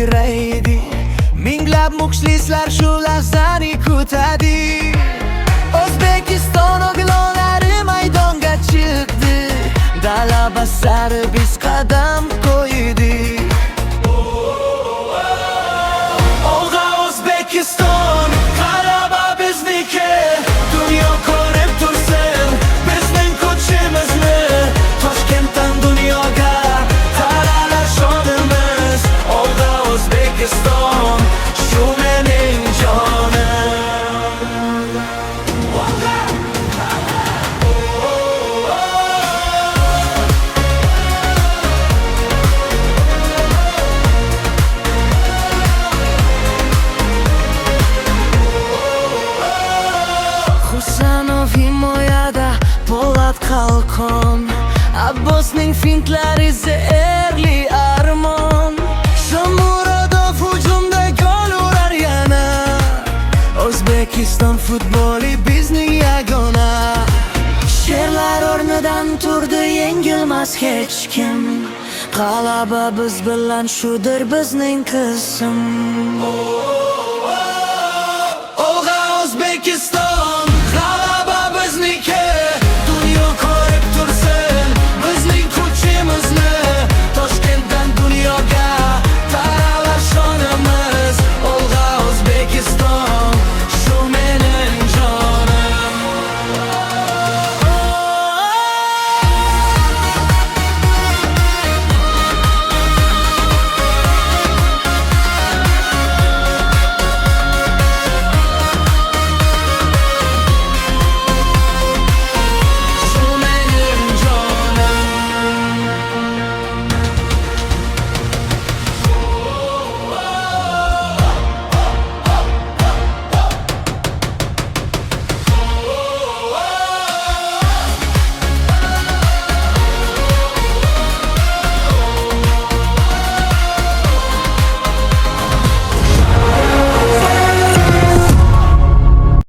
yayraydi. Minglab muxlislar shu lahzani kutadi. O'zbekiston o'g'lonlari maydonga chiqdi. G'alaba sari biz qadam qo'ydik. Olg'a O'zbekiston, g'alaba bizniki. Dunyo ko'rib tursin bizning kuchimizni. Toshkentdan dunyoga taralish shonimiz. Olg'a O'zbekiston, shu mening jonim. Husanov himoyada, Po'lat Qalqon, Abbosning fintlari zehrli armon. Shomurodov hujumda gol urar yana. O'zbekiston futboli bizning yagona. Sherlar o'rnidan turdi, yengilmas hech kim. G'alaba biz bilan, shudir bizning qism.